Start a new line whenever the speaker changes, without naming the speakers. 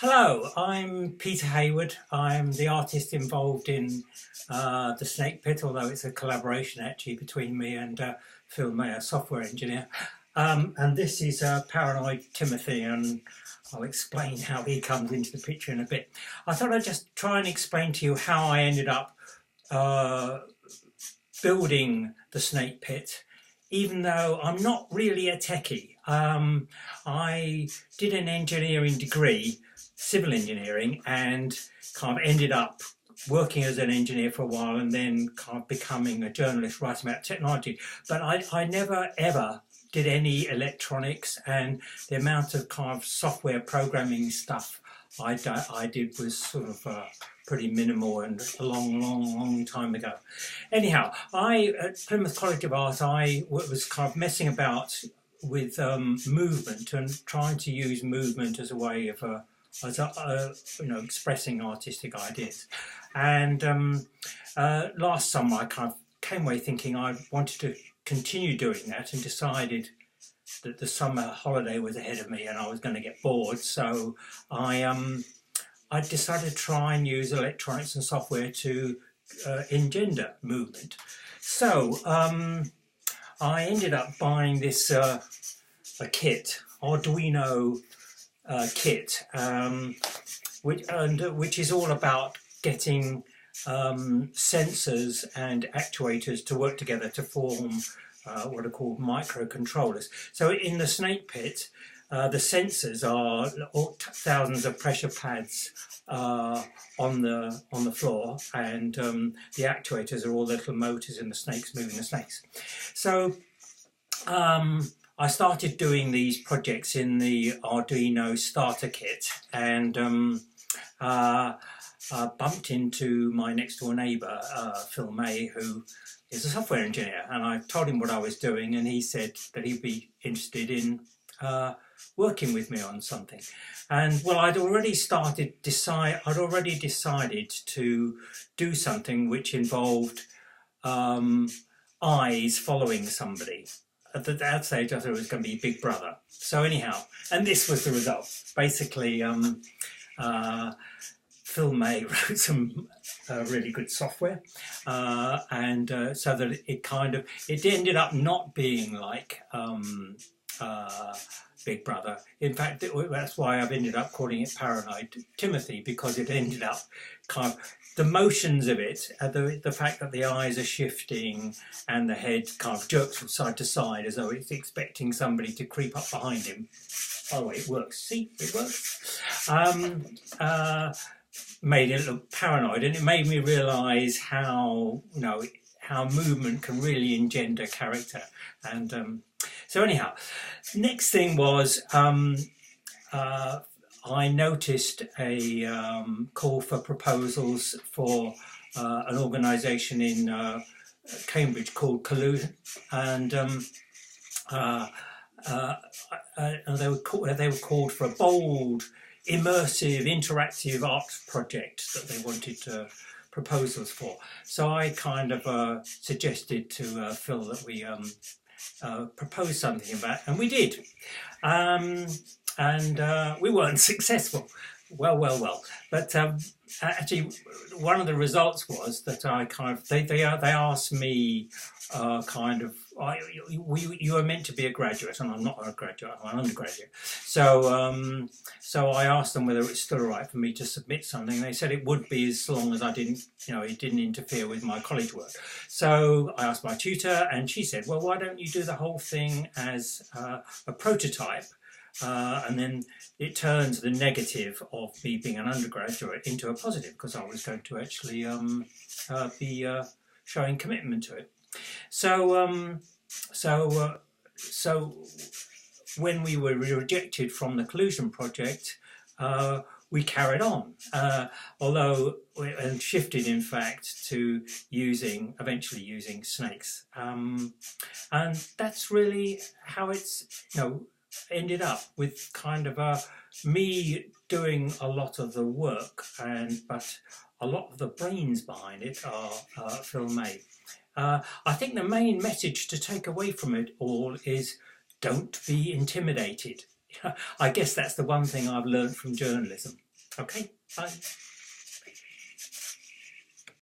Hello, I'm Peter Hayward. I'm the artist involved in the Snake Pit, although it's a collaboration actually between me and Phil May, a software engineer. And this is Paranoid Timothy, and I'll explain how he comes into the picture in a bit. I thought I'd just try and explain to you how I ended up building the Snake Pit, even though I'm not really a techie. I did an engineering degree, civil engineering, and kind of ended up working as an engineer for a while and then kind of becoming a journalist writing about technology. But I never ever did any electronics, and the amount of kind of software programming stuff I did was sort of pretty minimal and a long time ago. Anyhow, at Plymouth College of Art, I was kind of messing about with movement and trying to use movement as a way of expressing artistic ideas. And last summer I kind of came away thinking I wanted to continue doing that, and decided that the summer holiday was ahead of me and I was going to get bored. So I decided to try and use electronics and software to engender movement. So I ended up buying this a kit, Arduino kit, which is all about getting sensors and actuators to work together to form what are called microcontrollers. So in the Snake Pit, the sensors are thousands of pressure pads on the floor, and the actuators are all the little motors in the snakes moving the snakes. So I started doing these projects in the Arduino starter kit, and bumped into my next door neighbour, Phil May, who is a software engineer, and I told him what I was doing, and he said that he'd be interested in working with me on something. And well, I'd already decided to do something which involved eyes following somebody. At that stage I thought it was going to be Big Brother. So anyhow, and this was the result. Basically Phil May wrote some really good software, and so that it ended up not being like Big Brother. In fact, that's why I've ended up calling it Paranoid Timothy, because it ended up kind of the motions of it, the fact that the eyes are shifting and the head kind of jerks from side to side as though it's expecting somebody to creep up behind him. By the way, it works. See, it works. Made it look paranoid, and it made me realise how movement can really engender character. And so anyhow, next thing was I noticed a call for proposals for an organisation in Cambridge called Collusion, and they were called for a bold, immersive, interactive art project that they wanted proposals for. So I kind of suggested to Phil that we propose something about, and we did. And we weren't successful. Well. But actually, one of the results was that they asked me you were meant to be a graduate, and I'm not a graduate, I'm an undergraduate. So so I asked them whether it was still all right for me to submit something. They said it would be, as long as I didn't, it didn't interfere with my college work. So I asked my tutor, and she said, well, why don't you do the whole thing as a prototype? And then it turns the negative of me being an undergraduate into a positive, because I was going to actually be showing commitment to it. So when we were rejected from the Collusion project, we carried on, and shifted, in fact, to eventually using snakes, and that's really how it's ended up, with kind of me doing a lot of the work, but a lot of the brains behind it are Phil May. I think the main message to take away from it all is, don't be intimidated. I guess that's the one thing I've learned from journalism. Okay, bye.